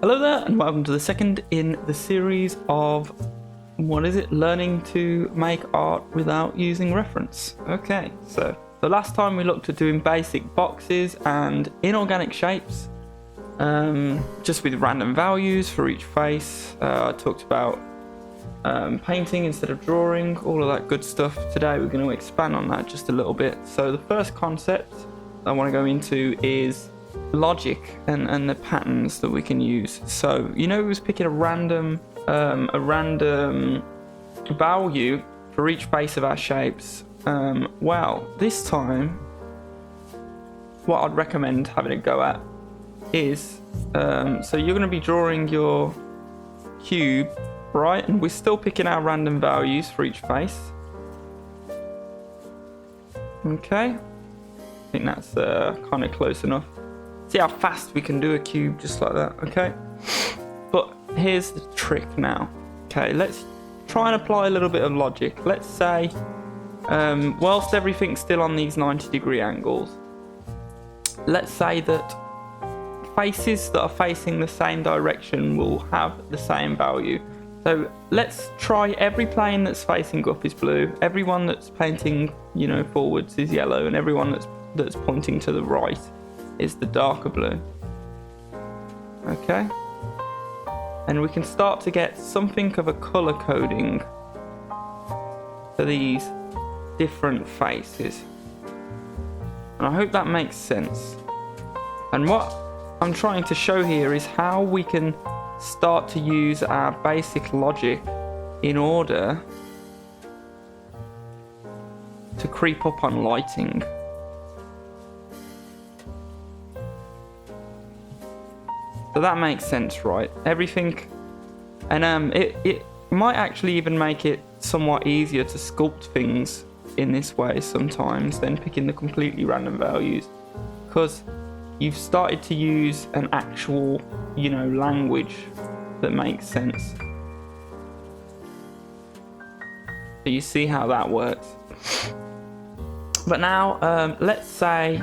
Hello there, and welcome to the second in the series of, learning to make art without using reference. Okay, so the last time we looked at doing basic boxes and inorganic shapes, just with random values for each face. I talked about painting instead of drawing, all of that good stuff. Today we're going to expand on that just a little bit. So the first concept I want to go into is logic and the patterns that we can use. So we was picking a random value for each face of our shapes. Well, this time what I'd recommend having a go at is so you're going to be drawing your cube, right? And we're still picking our random values for each face. Okay, I think that's kind of close enough. See how fast we can do a cube just like that, okay? But here's the trick now. Okay, let's try and apply a little bit of logic. Let's say, whilst everything's still on these 90-degree angles, let's say that faces that are facing the same direction will have the same value. So let's try every plane that's facing up is blue, everyone that's painting, forwards is yellow, and everyone that's pointing to the right is the darker blue. Okay, and we can start to get something of a color coding for these different faces, and I hope that makes sense. And what I'm trying to show here is how we can start to use our basic logic in order to creep up on lighting. So that makes sense, right? Everything, and it might actually even make it somewhat easier to sculpt things in this way sometimes than picking the completely random values, because you've started to use an actual, language that makes sense. So you see how that works. But now, let's say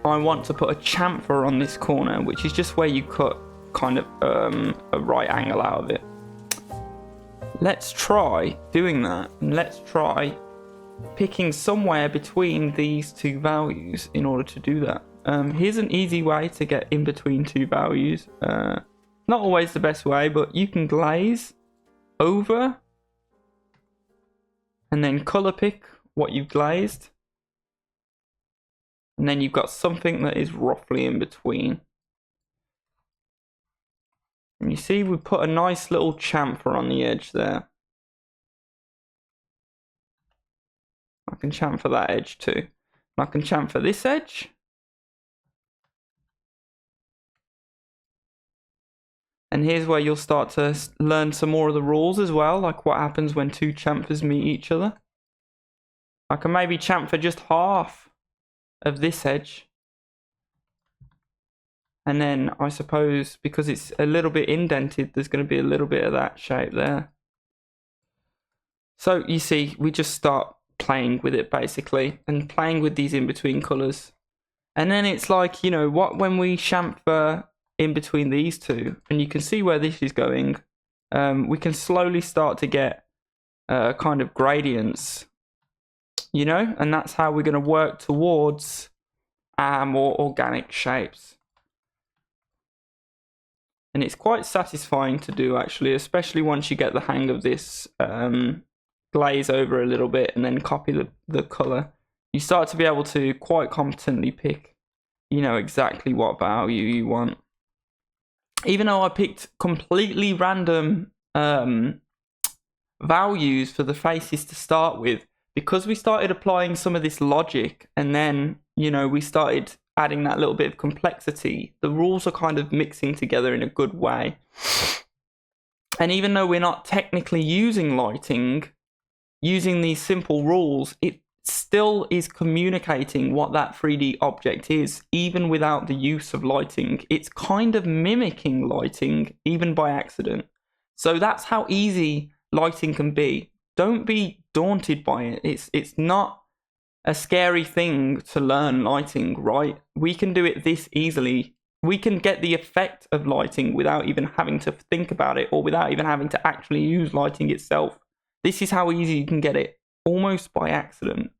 I want to put a chamfer on this corner, which is just where you cut kind of a right angle out of it. Let's try doing that, and let's try picking somewhere between these two values in order to do that. Here's an easy way to get in between two values. Not always the best way, but you can glaze over and then color pick what you've glazed. And then you've got something that is roughly in between. And you see we put a nice little chamfer on the edge there. I can chamfer that edge too. I can chamfer this edge. And here's where you'll start to learn some more of the rules as well, like what happens when two chamfers meet each other. I can maybe chamfer just half of this edge, and then I suppose because it's a little bit indented, there's going to be a little bit of that shape there. So you see, we just start playing with it basically, and playing with these in-between colors. And then it's like, when we chamfer in between these two, and you can see where this is going, we can slowly start to get kind of gradients, and that's how we're going to work towards our more organic shapes. And it's quite satisfying to do, actually, especially once you get the hang of this. Glaze over a little bit and then copy the color. You start to be able to quite competently pick, exactly what value you want. Even though I picked completely random values for the faces to start with, because we started applying some of this logic, and then, we started adding that little bit of complexity, the rules are kind of mixing together in a good way. And even though we're not technically using lighting, using these simple rules, it still is communicating what that 3D object is, even without the use of lighting. It's kind of mimicking lighting, even by accident. So that's how easy lighting can be. Don't be daunted by it. It's not a scary thing to learn lighting, right? We can do it this easily we can get the effect of lighting without even having to think about it, or without even having to actually use lighting itself. This is how easy you can get it, almost by accident.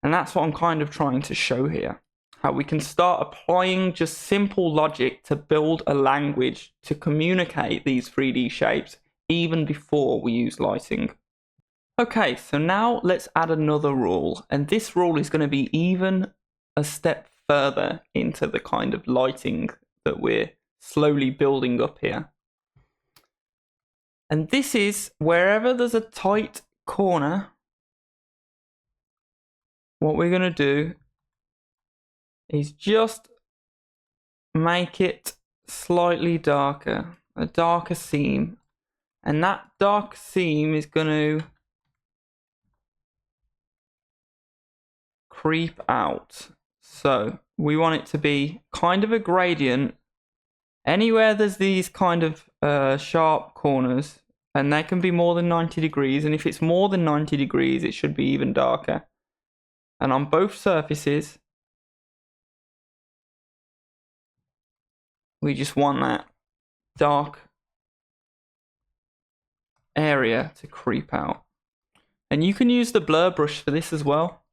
And that's what I'm kind of trying to show here. How we can start applying just simple logic to build a language to communicate these 3D shapes even before we use lighting. Okay, so now let's add another rule. And this rule is going to be even a step further into the kind of lighting that we're slowly building up here. And this is wherever there's a tight corner, what we're going to do is just make it slightly darker, a darker seam. And that dark seam is going to creep out. So we want it to be kind of a gradient. Anywhere there's these kind of sharp corners, and they can be more than 90 degrees. And if it's more than 90 degrees, it should be even darker. And on both surfaces, we just want that dark area to creep out. And you can use the blur brush for this as well.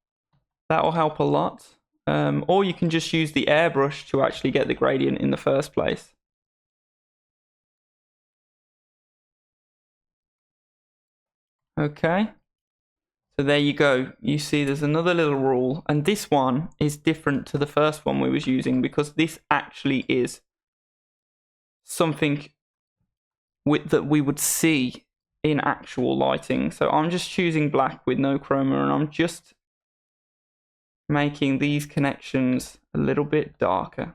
That will help a lot. Or you can just use the airbrush to actually get the gradient in the first place. Okay. So there you go. You see there's another little rule. And this one is different to the first one we was using, because this actually is something that we would see in actual lighting. So I'm just choosing black with no chroma, and I'm just making these connections a little bit darker.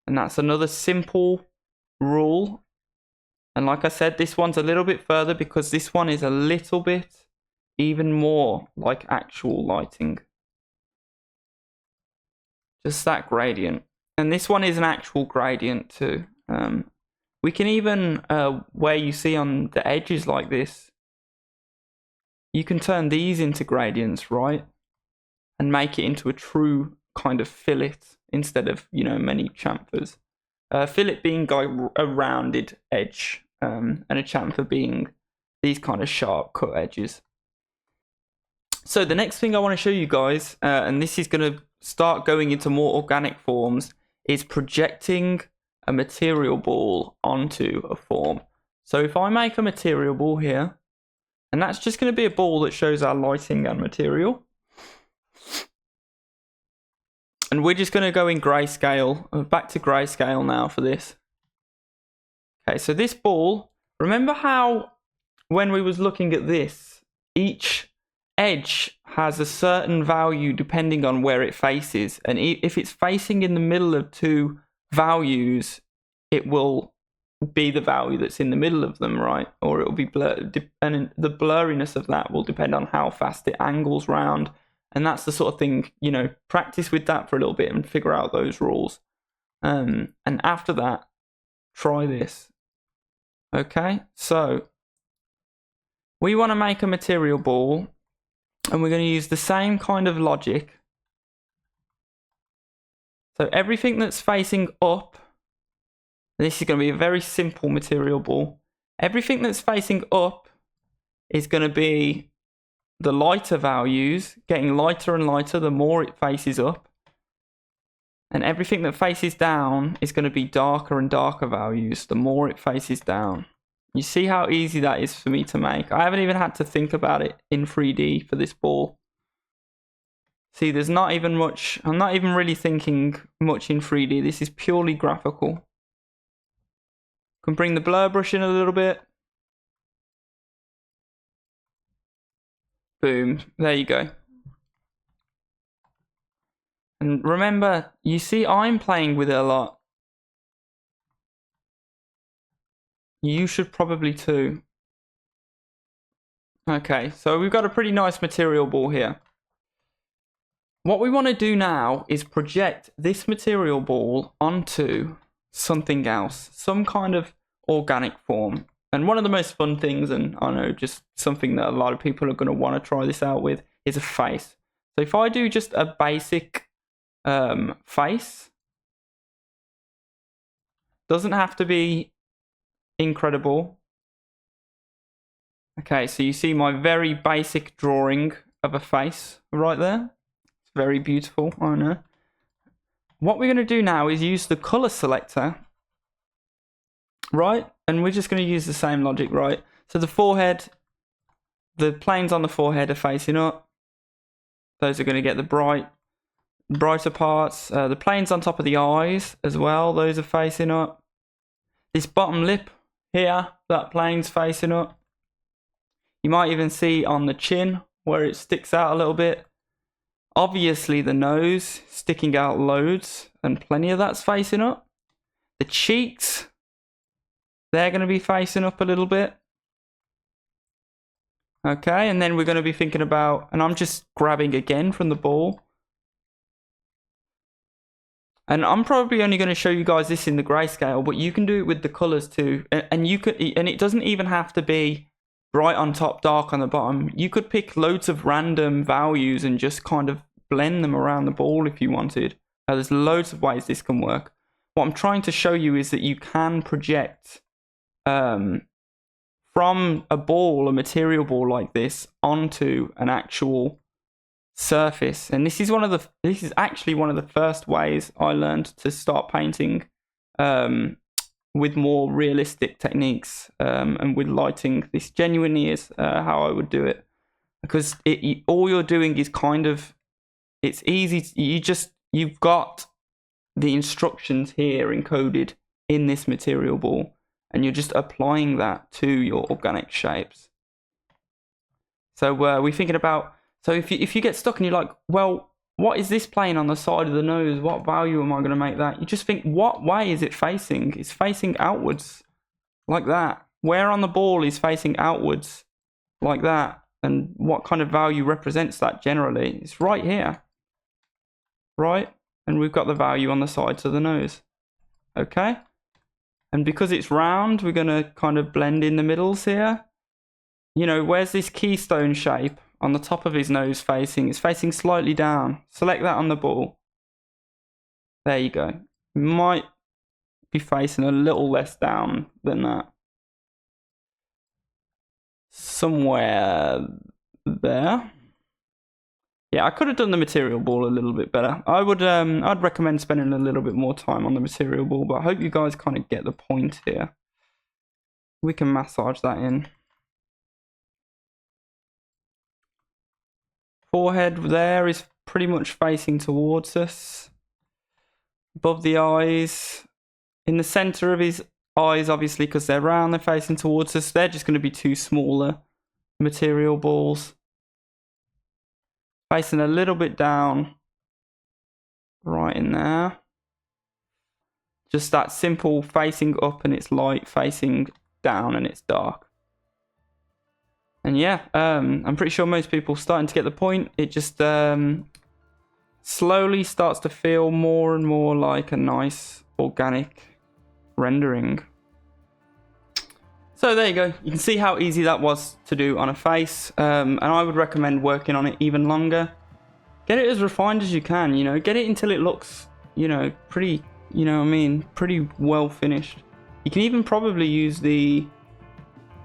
And that's another simple rule. And like I said, this one's a little bit further because this one is a little bit even more like actual lighting. Just that gradient. And this one is an actual gradient too. We can even, where you see on the edges like this, you can turn these into gradients, right? And make it into a true kind of fillet instead of, you know, many chamfers. Fillet being a rounded edge, and a chamfer being these kind of sharp cut edges. So the next thing I want to show you guys, and this is going to start going into more organic forms, is projecting a material ball onto a form. So if I make a material ball here, and that's just going to be a ball that shows our lighting and material. And we're just going to go in grayscale, back to grayscale now for this. Okay, so this ball, remember how when we was looking at this, each edge has a certain value depending on where it faces. And if it's facing in the middle of two values, it will be the value that's in the middle of them, right? Or it will be blurred. And the blurriness of that will depend on how fast it angles round. And that's the sort of thing, you know, practice with that for a little bit and figure out those rules. And after that, try this. Okay, so we want to make a material ball, and we're going to use the same kind of logic. So everything that's facing up, this is going to be a very simple material ball. Everything that's facing up is going to be the lighter values, getting lighter and lighter the more it faces up. And everything that faces down is going to be darker and darker values the more it faces down. You see how easy that is for me to make? I haven't even had to think about it in 3D for this ball. See, there's not even much, I'm not even really thinking much in 3D. This is purely graphical. Can bring the blur brush in a little bit. Boom, there you go. And remember, you see I'm playing with it a lot. You should probably too. Okay, so we've got a pretty nice material ball here. What we want to do now is project this material ball onto something else, some kind of organic form. And one of the most fun things, and I know just something that a lot of people are going to want to try this out with, is a face. So if I do just a basic face, Doesn't have to be incredible. Okay, so you see my very basic drawing of a face right there. It's very beautiful, I know. What we're going to do now is use the color selector, right? And we're just going to use the same logic, right? So the forehead, the planes on the forehead are facing up. Those are going to get the brighter parts. The planes on top of the eyes as well, those are facing up. This bottom lip here, that plane's facing up. You might even see on the chin where it sticks out a little bit. Obviously the nose sticking out loads, and plenty of that's facing up. The cheeks, they're going to be facing up a little bit. Okay, and then we're going to be thinking about, and I'm just grabbing again from the ball. And I'm probably only going to show you guys this in the grayscale, but you can do it with the colors too. And you could, and it doesn't even have to be bright on top, dark on the bottom. You could pick loads of random values and just kind of blend them around the ball if you wanted. There's loads of ways this can work. What I'm trying to show you is that you can project from a ball, a material ball like this, onto an actual surface. And this is actually one of the first ways I learned to start painting with more realistic techniques and with lighting. This genuinely is how I would do it, because all you're doing is kind of, it's easy. You've got the instructions here encoded in this material ball, and you're just applying that to your organic shapes. So we're thinking about, so if you get stuck and you're like, well, what is this plane on the side of the nose? What value am I going to make that? You just think, what way is it facing? It's facing outwards, like that. Where on the ball is facing outwards, like that? And what kind of value represents that generally? It's right here, right? And we've got the value on the sides of the nose, okay? And because it's round, we're going to kind of blend in the middles here. You know, where's this keystone shape on the top of his nose facing? It's facing slightly down. Select that on the ball. There you go. Might be facing a little less down than that. Somewhere there. Yeah, I could have done the material ball a little bit better. I'd recommend spending a little bit more time on the material ball, but I hope you guys kind of get the point here. We can massage that in. Forehead there is pretty much facing towards us. Above the eyes. In the center of his eyes, obviously, because they're round, they're facing towards us. They're just going to be two smaller material balls. Facing a little bit down. Right in there. Just that simple facing up and it's light, facing down and it's dark. And yeah, I'm pretty sure most people are starting to get the point. It just slowly starts to feel more and more like a nice organic rendering. So there you go. You can see how easy that was to do on a face. And I would recommend working on it even longer. Get it as refined as you can, you know. Get it until it looks, you know, pretty, you know what I mean, pretty well finished. You can even probably use the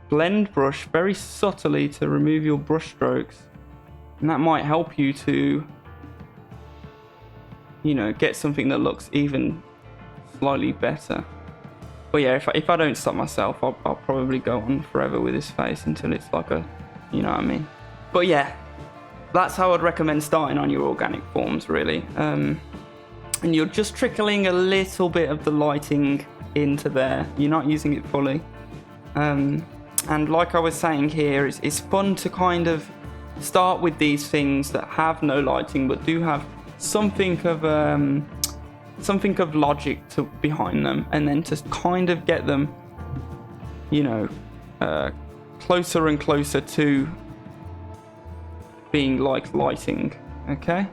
blend brush very subtly to remove your brush strokes. And that might help you to, you know, get something that looks even slightly better. But yeah, if I don't stop myself, I'll probably go on forever with this face until it's like a, you know what I mean. But yeah, that's how I'd recommend starting on your organic forms, really. And you're just trickling a little bit of the lighting into there. You're not using it fully. And like I was saying here, it's fun to kind of start with these things that have no lighting but do have something of logic behind them, and then to kind of get them, you know, closer and closer to being like lighting. Okay,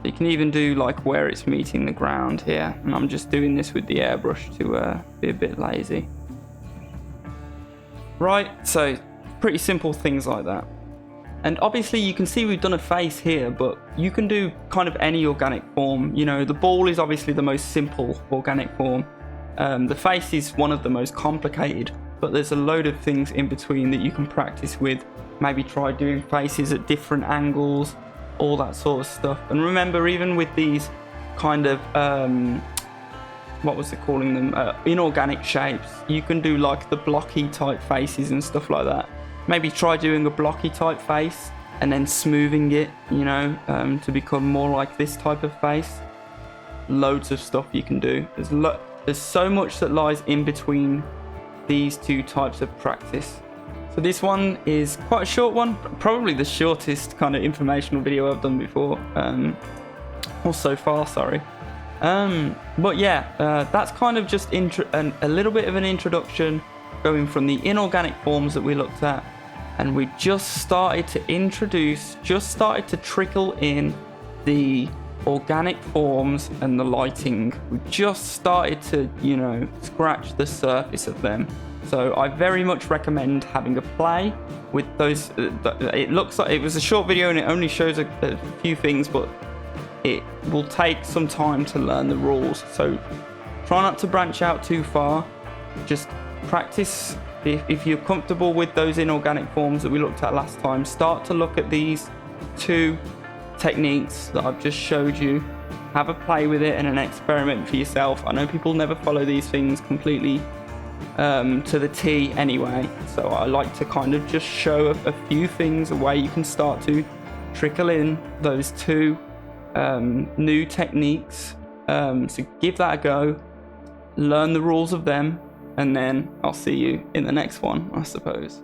you can even do like where it's meeting the ground here, and I'm just doing this with the airbrush to be a bit lazy. Right, so pretty simple things like that. And obviously you can see we've done a face here, but you can do kind of any organic form. You know, the ball is obviously the most simple organic form. The face is one of the most complicated, but there's a load of things in between that you can practice with. Maybe try doing faces at different angles, all that sort of stuff. And remember, even with these kind of what was it calling them, inorganic shapes, you can do like the blocky type faces and stuff like that. Maybe try doing a blocky type face and then smoothing it, you know, to become more like this type of face. Loads of stuff you can do. There's so much that lies in between these two types of practice. So this one is quite a short one, probably the shortest kind of informational video I've done before, or so far, sorry. But yeah, that's kind of just a little bit of an introduction, going from the inorganic forms that we looked at, and we just started to trickle in the organic forms and the lighting. We just started to, you know, scratch the surface of them. So I very much recommend having a play with those. It looks like it was a short video and it only shows a few things, but it will take some time to learn the rules. So try not to branch out too far. Just practice. If you're comfortable with those inorganic forms that we looked at last time, start to look at these two techniques that I've just showed you. Have a play with it and an experiment for yourself. I know people never follow these things completely to the T anyway, so I like to kind of just show a few things, a way you can start to trickle in those two new techniques. So give that a go, learn the rules of them, and then I'll see you in the next one, I suppose.